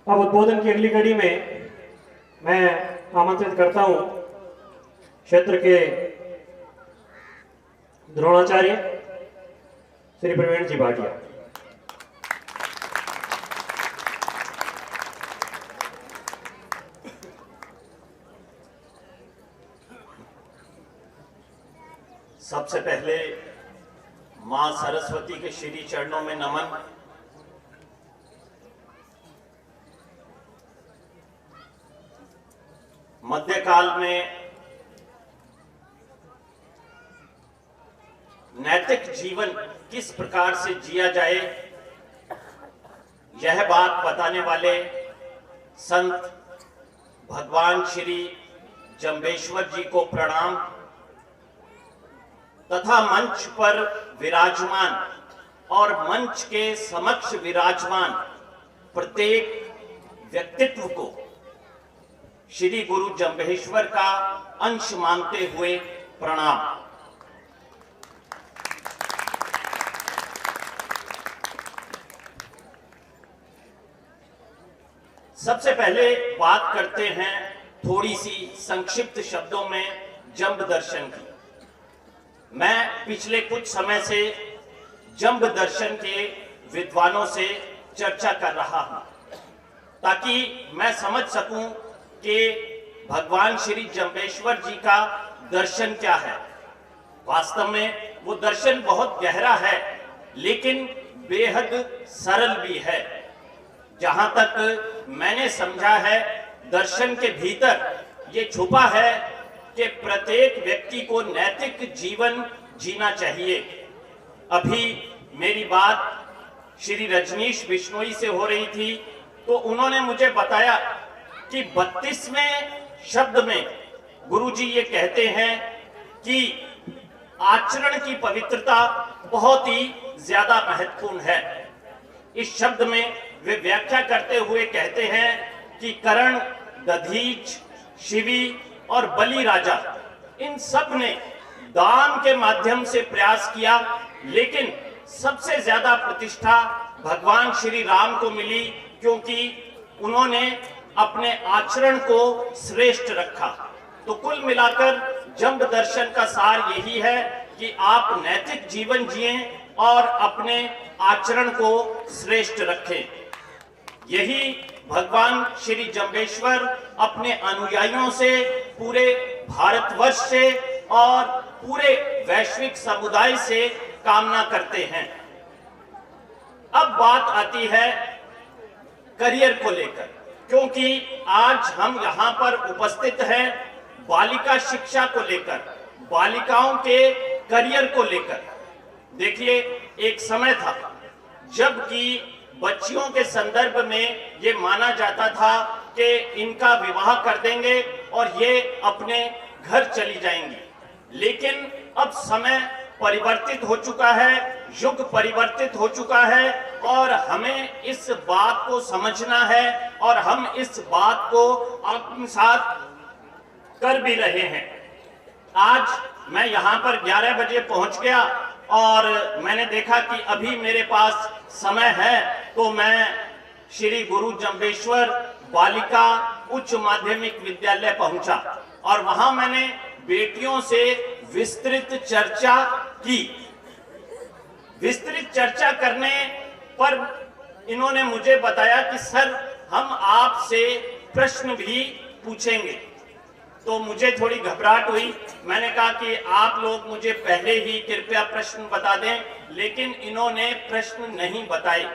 अब उद्बोधन की अगली कड़ी में मैं आमंत्रित करता हूं क्षेत्र के द्रोणाचार्य श्री प्रवीण जी भाटिया। सबसे पहले मां सरस्वती के श्री चरणों में नमन। मध्यकाल में नैतिक जीवन किस प्रकार से जिया जाए, यह बात बताने वाले संत भगवान श्री जंबेश्वर जी को प्रणाम तथा मंच पर विराजमान और मंच के समक्ष विराजमान प्रत्येक व्यक्तित्व को श्री गुरु जंबेश्वर का अंश मानते हुए प्रणाम। सबसे पहले बात करते हैं थोड़ी सी संक्षिप्त शब्दों में जंब दर्शन की। मैं पिछले कुछ समय से जंब दर्शन के विद्वानों से चर्चा कर रहा हूं ताकि मैं समझ सकूं कि भगवान श्री जंबेश्वर जी का दर्शन क्या है। वास्तव में वो दर्शन बहुत गहरा है लेकिन बेहद सरल भी है। जहां तक मैंने समझा है, दर्शन के भीतर ये छुपा है कि प्रत्येक व्यक्ति को नैतिक जीवन जीना चाहिए। अभी मेरी बात श्री रजनीश बिश्नोई से हो रही थी तो उन्होंने मुझे बताया कि 32वें शब्द में गुरुजी ये कहते हैं कि आचरण की पवित्रता बहुत ही ज्यादा महत्वपूर्ण है। इस शब्द में वे व्याख्या करते हुए कहते हैं कि करण, दधीच, शिवी और बलि राजा, इन सब ने दान के माध्यम से प्रयास किया, लेकिन सबसे ज्यादा प्रतिष्ठा भगवान श्री राम को मिली क्योंकि उन्होंने अपने आचरण को श्रेष्ठ रखा। तो कुल मिलाकर जंब दर्शन का सार यही है कि आप नैतिक जीवन जिएं और अपने आचरण को श्रेष्ठ रखें। यही भगवान श्री जंबेश्वर अपने अनुयायियों से, पूरे भारतवर्ष से और पूरे वैश्विक समुदाय से कामना करते हैं। अब बात आती है करियर को लेकर, क्योंकि आज हम यहाँ पर उपस्थित हैं बालिका शिक्षा को लेकर, बालिकाओं के करियर को लेकर। देखिए, एक समय था जबकि बच्चियों के संदर्भ में ये माना जाता था कि इनका विवाह कर देंगे और ये अपने घर चली जाएंगी। लेकिन अब समय परिवर्तित हो चुका है, युग परिवर्तित हो चुका है और हमें इस बात को समझना है और हम इस बात को आत्मसात कर भी रहे हैं। आज मैं यहाँ पर 11 बजे पहुँच गया और मैंने देखा कि अभी मेरे पास समय है तो मैं श्री गुरु जंबेश्वर बालिका उच्च माध्यमिक विद्यालय पहुंचा और वहां मैंने बेटियों से विस्तृत चर्चा की। विस्तृत चर्चा करने पर इन्होंने मुझे बताया कि सर, हम आपसे प्रश्न भी पूछेंगे। तो मुझे थोड़ी घबराहट हुई। मैंने कहा कि आप लोग मुझे पहले ही कृपया प्रश्न बता दें, लेकिन इन्होंने प्रश्न नहीं बताए।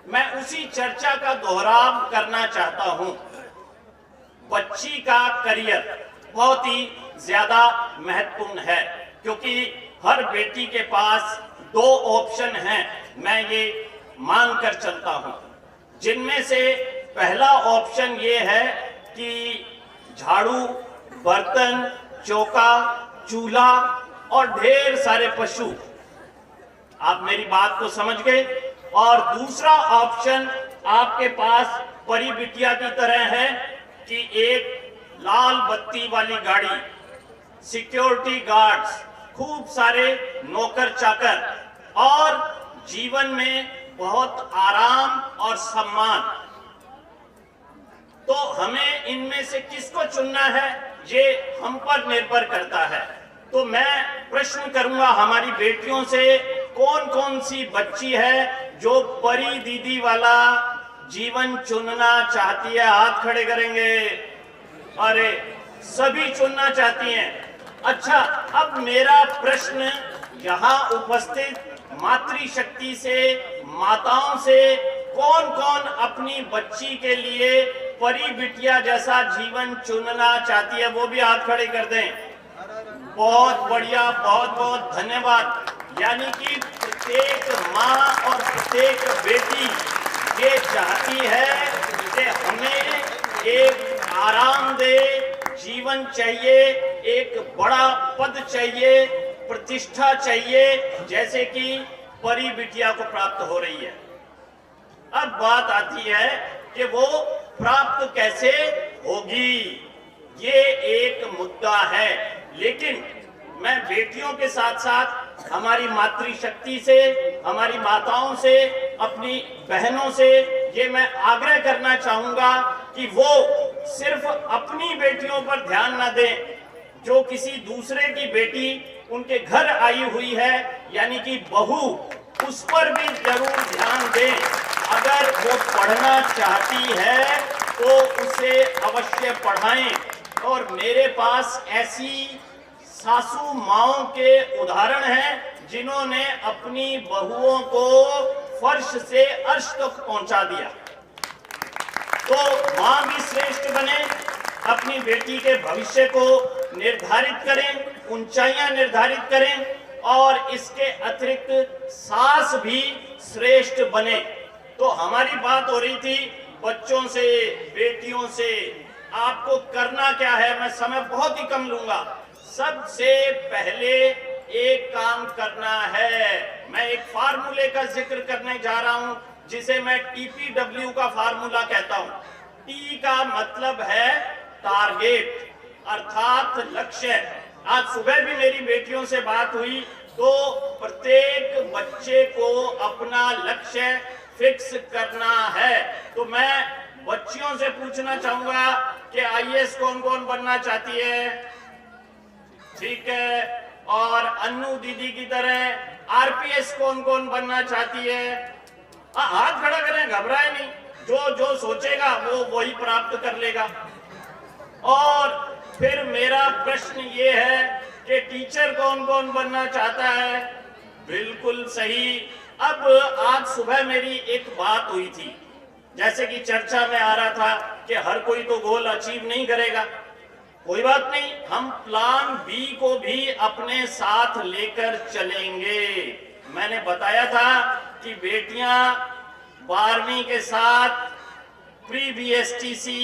मैं उसी चर्चा का दोहराव करना चाहता हूं। बच्ची का करियर बहुत ही ज्यादा महत्वपूर्ण है क्योंकि हर बेटी के पास 2 ऑप्शन हैं, मैं ये मानकर चलता हूं, जिनमें से पहला ऑप्शन ये है कि झाड़ू, बर्तन, चौका, चूल्हा और ढेर सारे पशु। आप मेरी बात को समझ गए। और दूसरा ऑप्शन आपके पास परी बिटिया की तरह है कि एक लाल बत्ती वाली गाड़ी, सिक्योरिटी गार्ड्स, खूब सारे नौकर चाकर और जीवन में बहुत आराम और सम्मान। तो हमें इनमें से किसको चुनना है ये हम पर निर्भर करता है। तो मैं प्रश्न करूंगा हमारी बेटियों से, कौन कौन सी बच्ची है जो परी दीदी वाला जीवन चुनना चाहती है? हाथ खड़े करेंगे। अरे सभी चुनना चाहती हैं। अच्छा, अब मेरा प्रश्न यहाँ उपस्थित मातृशक्ति से, माताओं से, कौन कौन अपनी बच्ची के लिए परी बिटिया जैसा जीवन चुनना चाहती है, वो भी हाथ खड़े कर दें। बहुत बढ़िया, बहुत बहुत धन्यवाद। यानी कि प्रत्येक माँ और प्रत्येक बेटी ये चाहती है कि हमें एक आरामदेह जीवन चाहिए, एक बड़ा पद चाहिए, प्रतिष्ठा चाहिए, जैसे कि परी बिटिया को प्राप्त हो रही है। अब बात आती है कि वो प्राप्त कैसे होगी, ये एक मुद्दा है। लेकिन मैं बेटियों के साथ साथ हमारी मातृशक्ति से, हमारी माताओं से, अपनी बहनों से ये मैं आग्रह करना चाहूंगा कि वो सिर्फ अपनी बेटियों पर ध्यान न दें, जो किसी दूसरे की बेटी उनके घर आई हुई है, यानी कि बहू, उस पर भी जरूर ध्यान दें। अगर वो पढ़ना चाहती है तो उसे अवश्य पढ़ाएं। और मेरे पास ऐसी सासू माओं के उदाहरण हैं जिन्होंने अपनी बहुओं को फर्श से अर्श तक पहुंचा दिया। तो मां भी श्रेष्ठ बने, अपनी बेटी के भविष्य को निर्धारित करें, ऊंचाइयां निर्धारित करें, और इसके अतिरिक्त सास भी श्रेष्ठ बने। तो हमारी बात हो रही थी बच्चों से, बेटियों से, आपको करना क्या है? मैं समय बहुत ही कम लूंगा। सबसे पहले एक काम करना है। मैं एक फार्मूले का जिक्र करने जा रहा हूं जिसे मैं TPW का फार्मूला कहता हूं। T का मतलब है टारगेट, अर्थात लक्ष्य। आज सुबह भी मेरी बेटियों से बात हुई तो प्रत्येक बच्चे को अपना लक्ष्य फिक्स करना है। तो मैं बच्चियों से पूछना चाहूंगा कि IAS कौन कौन बनना चाहती है? ठीक है। और अन्नू दीदी की तरह RPS कौन कौन बनना चाहती है? हाथ खड़ा करें, घबराए नहीं। जो सोचेगा वो वही प्राप्त कर लेगा। और फिर मेरा प्रश्न ये है कि टीचर कौन कौन बनना चाहता है? बिल्कुल सही। अब आज सुबह मेरी एक बात हुई थी, जैसे कि चर्चा में आ रहा था कि हर कोई तो गोल अचीव नहीं करेगा। कोई बात नहीं, हम प्लान बी को भी अपने साथ लेकर चलेंगे। मैंने बताया था कि बेटियां 12वीं के साथ प्री BSTC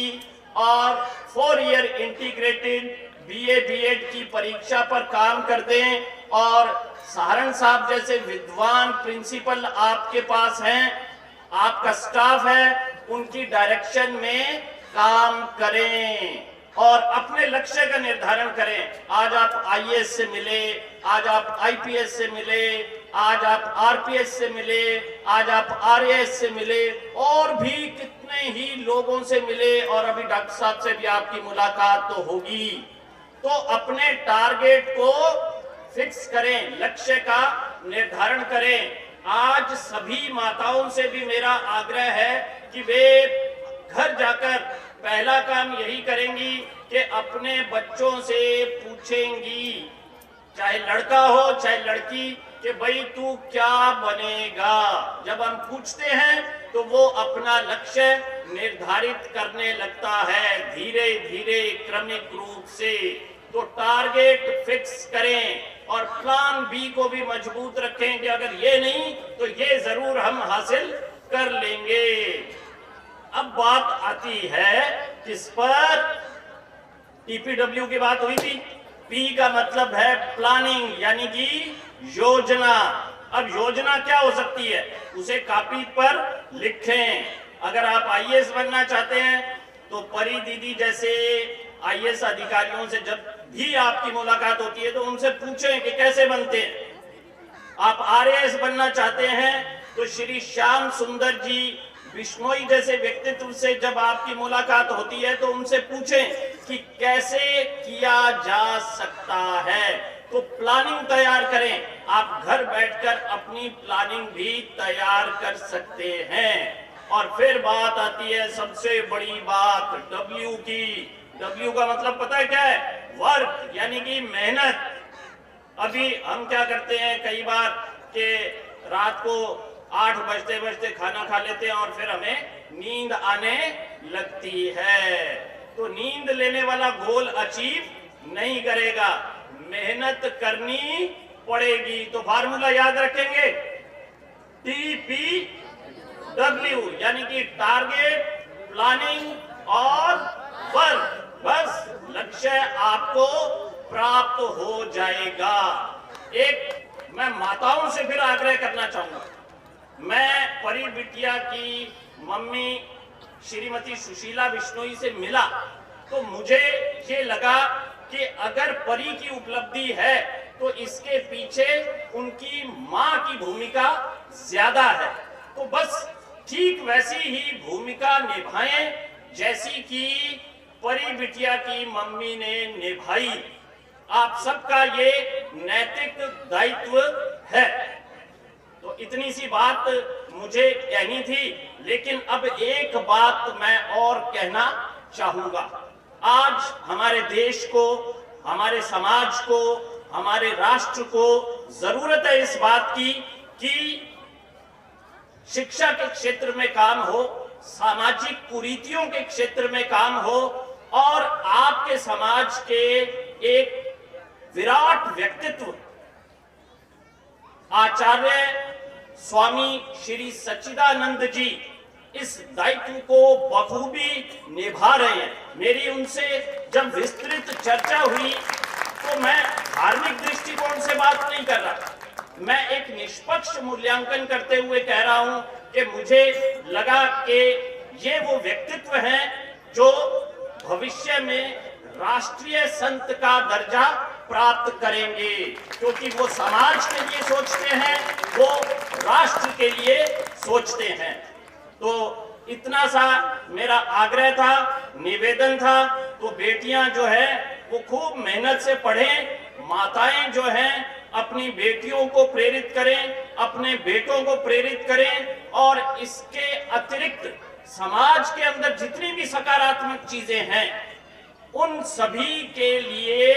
और 4 ईयर इंटीग्रेटेड BA BEd की परीक्षा पर काम करते हैं, और सहारण साहब जैसे विद्वान प्रिंसिपल आपके पास हैं, आपका स्टाफ है, उनकी डायरेक्शन में काम करें और अपने लक्ष्य का निर्धारण करें। आज आप IAS से मिले, आज आप IPS से मिले, आज आप RPS से मिले, आज आप RAS से मिले, और भी कितने ही लोगों से मिले, और अभी डॉक्टर साहब से भी आपकी मुलाकात तो होगी। तो अपने टारगेट को फिक्स करें, लक्ष्य का निर्धारण करें। आज सभी माताओं से भी मेरा आग्रह है कि वे घर जाकर पहला काम यही करेंगी कि अपने बच्चों से पूछेंगी, चाहे लड़का हो चाहे लड़की, कि भाई तू क्या बनेगा। जब हम पूछते हैं तो वो अपना लक्ष्य निर्धारित करने लगता है, धीरे धीरे क्रमिक रूप से। तो टारगेट फिक्स करें और प्लान बी को भी मजबूत रखें कि अगर ये नहीं तो ये जरूर हम हासिल कर लेंगे। अब बात आती है किस पर? TPW की बात हुई थी। P का मतलब है प्लानिंग, यानी कि योजना। अब योजना क्या हो सकती है, उसे कॉपी पर लिखें। अगर आप IAS बनना चाहते हैं तो परी दीदी जैसे IAS अधिकारियों से जब भी आपकी मुलाकात होती है तो उनसे पूछें कि कैसे बनते हैं। आप RAS बनना चाहते हैं तो श्री श्याम सुंदर जी बिश्नोई जैसे व्यक्तित्व से जब आपकी मुलाकात होती है तो उनसे पूछें कि कैसे किया जा सकता है, तो प्लानिंग तैयार करें। आप घर बैठकर अपनी प्लानिंग भी तैयार कर सकते हैं। और फिर बात आती है सबसे बड़ी बात, W की। W का मतलब पता है क्या है? वर्क, यानी कि मेहनत। अभी हम क्या करते हैं कई बार कि रात को 8 बजते बजते खाना खा लेते हैं और फिर हमें नींद आने लगती है। तो नींद लेने वाला गोल अचीव नहीं करेगा, मेहनत करनी पड़ेगी। तो फार्मूला याद रखेंगे, TPW, यानी कि टारगेट, प्लानिंग और वर्क। बस लक्ष्य आपको प्राप्त हो जाएगा। एक मैं माताओं से फिर आग्रह करना चाहूंगा। मैं परी बिटिया की मम्मी श्रीमती सुशीला बिश्नोई से मिला तो मुझे ये लगा कि अगर परी की उपलब्धि है तो इसके पीछे उनकी मां की भूमिका ज्यादा है। तो बस ठीक वैसी ही भूमिका निभाएं जैसी कि परी बिटिया की मम्मी ने निभाई। आप सबका ये नैतिक दायित्व है। तो इतनी सी बात मुझे कहनी थी, लेकिन अब एक बात मैं और कहना चाहूंगा। आज हमारे देश को, हमारे समाज को, हमारे राष्ट्र को जरूरत है इस बात की कि शिक्षा के क्षेत्र में काम हो, सामाजिक कुरीतियों के क्षेत्र में काम हो और आपके समाज के एक विराट व्यक्तित्व आचार्य स्वामी श्री सच्चिदानंद जी इस दायित्व को बखूबी निभा रहे हैं। मेरी उनसे जब विस्तृत चर्चा हुई तो मैं धार्मिक दृष्टिकोण से बात नहीं कर रहा, मैं एक निष्पक्ष मूल्यांकन करते हुए कह रहा हूं कि मुझे लगा कि ये वो व्यक्तित्व हैं जो भविष्य में राष्ट्रीय संत का दर्जा प्राप्त करेंगे, क्योंकि वो समाज के लिए सोचते हैं, वो राष्ट्र के लिए सोचते हैं। तो इतना सा मेरा आग्रह था, निवेदन था। तो बेटियां जो है वो खूब मेहनत से पढ़ें, माताएं जो हैं अपनी बेटियों को प्रेरित करें, अपने बेटों को प्रेरित करें और इसके अतिरिक्त समाज के अंदर जितनी भी सकारात्मक चीजें हैं उन सभी के लिए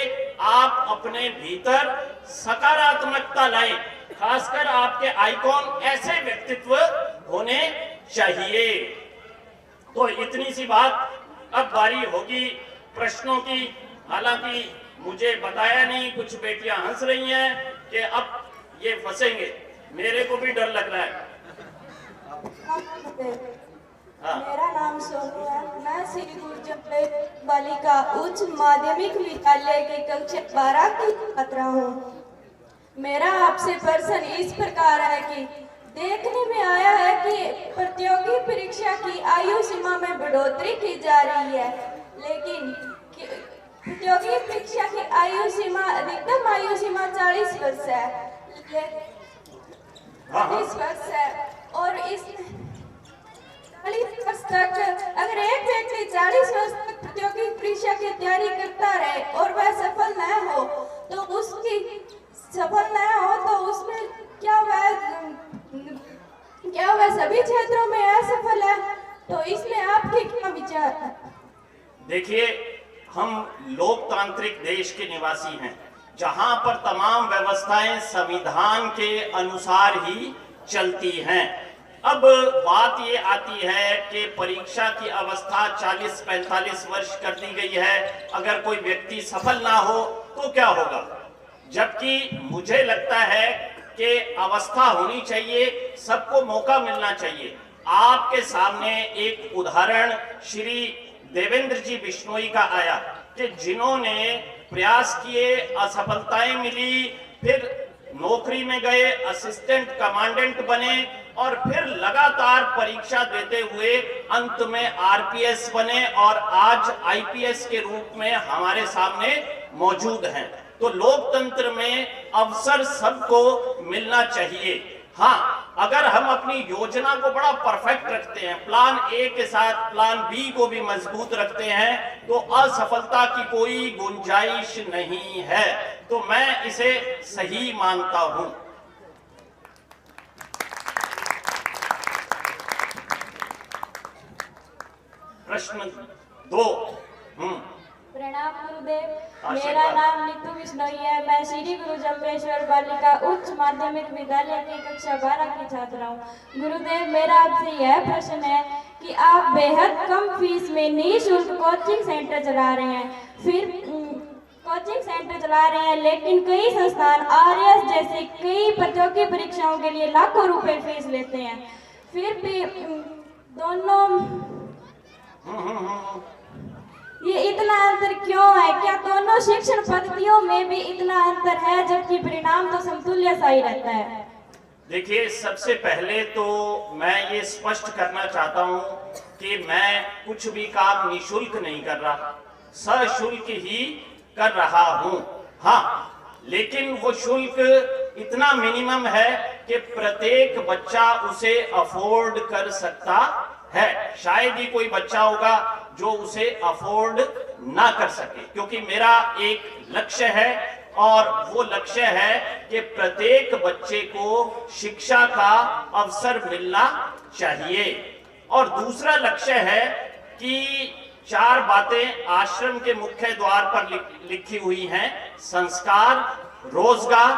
आप अपने भीतर सकारात्मकता लाएं। खासकर आपके आइकॉन ऐसे व्यक्तित्व होने चाहिए। तो इतनी सी बात, अब बारी होगी प्रश्नों की। हालांकि मुझे बताया नहीं, कुछ बेटियां हंस रही हैं कि अब ये फंसेंगे, मेरे को भी डर लग रहा है। हाँ। मेरा नाम सोनू है। मैं श्री गुरु जपे बालिका उच्च माध्यमिक विद्यालय की कक्षा 12 की छात्रा हूँ। मेरा आपसे प्रश्न इस प्रकार है कि देखने में आया है कि प्रतियोगी परीक्षा की आयु सीमा में बढ़ोतरी की जा रही है, लेकिन प्रतियोगी परीक्षा की आयु सीमा, अधिकतम आयु सीमा 40 वर्ष है, 40 वर्ष है। और इस 40 वर्ष तक अगर एक व्यक्ति 40 वर्ष तक प्रतियोगी परीक्षा की तैयारी करता रहे और वह सफल न हो तो उसमें क्या वह सभी क्षेत्रों में असफल है? तो इसमें आपके क्या विचार है? देखिए, हम लोकतांत्रिक देश के निवासी हैं जहां पर तमाम व्यवस्थाएं संविधान के अनुसार ही चलती हैं। अब बात ये आती है कि परीक्षा की अवस्था 40-45 वर्ष कर दी गई है। अगर कोई व्यक्ति सफल ना हो तो क्या होगा? जबकि मुझे लगता है कि अवस्था होनी चाहिए, सबको मौका मिलना चाहिए। आपके सामने एक उदाहरण श्री देवेंद्र जी बिश्नोई का आया कि जिन्होंने प्रयास किए, असफलताएं मिली, फिर नौकरी में गए, असिस्टेंट कमांडेंट बने और फिर लगातार परीक्षा देते हुए अंत में आरपीएस बने और आज आईपीएस के रूप में हमारे सामने मौजूद हैं। तो लोकतंत्र में अवसर सबको मिलना चाहिए। हाँ, अगर हम अपनी योजना को बड़ा परफेक्ट रखते हैं, प्लान ए के साथ प्लान बी को भी मजबूत रखते हैं, तो असफलता की कोई गुंजाइश नहीं है। तो मैं इसे सही मानता हूं। प्रश्न 2। प्रणाम गुरुदेव, मेरा नाम नीतू बिश्नोई है। मैं श्री गुरु जम्बेश्वर बालिका उच्च माध्यमिक विद्यालय की कक्षा 12 की छात्रा हूँ। गुरुदेव, मेरा आपसे यह प्रश्न है कि आप बेहद कम फीस में निःशुल्क कोचिंग सेंटर चला रहे हैं, लेकिन कई संस्थान आरएस जैसे कई प्रतियोगी परीक्षाओं के लिए लाखों रुपए फीस लेते हैं। फिर भी दोनों ये इतना अंतर क्यों है? क्या दोनों शिक्षण पद्धतियों में भी इतना अंतर है, जबकि परिणाम तो समतुल्य सा ही रहता है? देखिए, सबसे पहले तो मैं ये स्पष्ट करना चाहता हूं कि मैं कुछ भी काम निःशुल्क नहीं कर रहा, सशुल्क ही कर रहा हूं। हाँ, लेकिन वो शुल्क इतना मिनिमम है कि प्रत्येक बच्चा उसे अफोर्ड कर सकता है। शायद ही कोई बच्चा होगा जो उसे अफोर्ड ना कर सके, क्योंकि मेरा एक लक्ष्य है और वो लक्ष्य है कि प्रत्येक बच्चे को शिक्षा का अवसर मिलना चाहिए। और दूसरा लक्ष्य है कि 4 बातें आश्रम के मुख्य द्वार पर लिखी हुई हैं: संस्कार, रोजगार,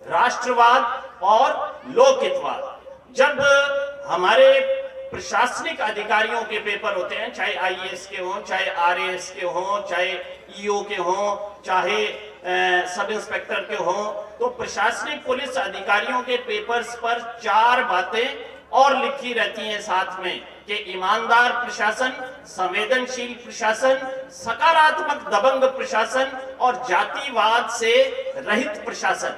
राष्ट्रवाद और लोकहितवाद। जब हमारे प्रशासनिक अधिकारियों के पेपर होते हैं, चाहे आईएएस के हों, चाहे आरएएस के हों, चाहे ईओ के हों, चाहे सब इंस्पेक्टर के हों, तो प्रशासनिक पुलिस अधिकारियों के पेपर्स पर 4 बातें और लिखी रहती हैं साथ में कि ईमानदार प्रशासन, संवेदनशील प्रशासन, सकारात्मक दबंग प्रशासन और जातिवाद से रहित प्रशासन।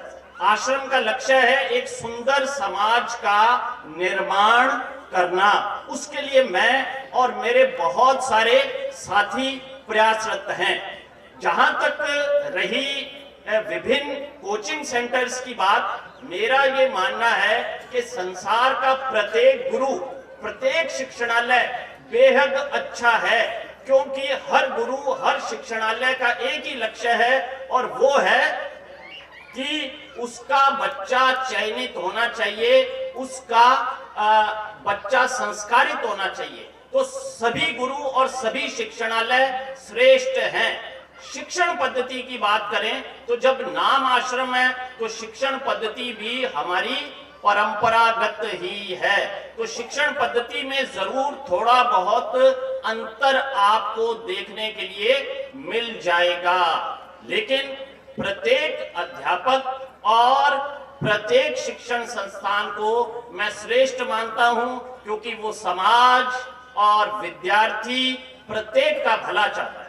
आश्रम का लक्ष्य है एक सुंदर समाज का निर्माण करना। उसके लिए मैं और मेरे बहुत सारे साथी प्रयासरत हैं। जहां तक रही विभिन्न कोचिंग सेंटर्स की बात, मेरा ये मानना है कि संसार का प्रत्येक गुरु, प्रत्येक शिक्षणालय बेहद अच्छा है, क्योंकि हर गुरु, हर शिक्षणालय का एक ही लक्ष्य है और वो है कि उसका बच्चा चयनित होना चाहिए, उसका बच्चा संस्कारित होना चाहिए। तो सभी गुरु और सभी शिक्षणालय श्रेष्ठ हैं। शिक्षण पद्धति की बात करें तो जब नाम आश्रम है तो शिक्षण पद्धति भी हमारी परंपरागत ही है। तो शिक्षण पद्धति में जरूर थोड़ा बहुत अंतर आपको देखने के लिए मिल जाएगा, लेकिन प्रत्येक अध्यापक और प्रत्येक शिक्षण संस्थान को मैं श्रेष्ठ मानता हूं, क्योंकि वो समाज और विद्यार्थी प्रत्येक का भला चाहता है।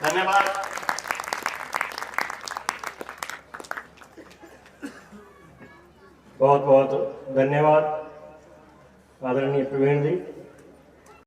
धन्यवाद। बहुत बहुत धन्यवाद आदरणीय प्रवीण जी।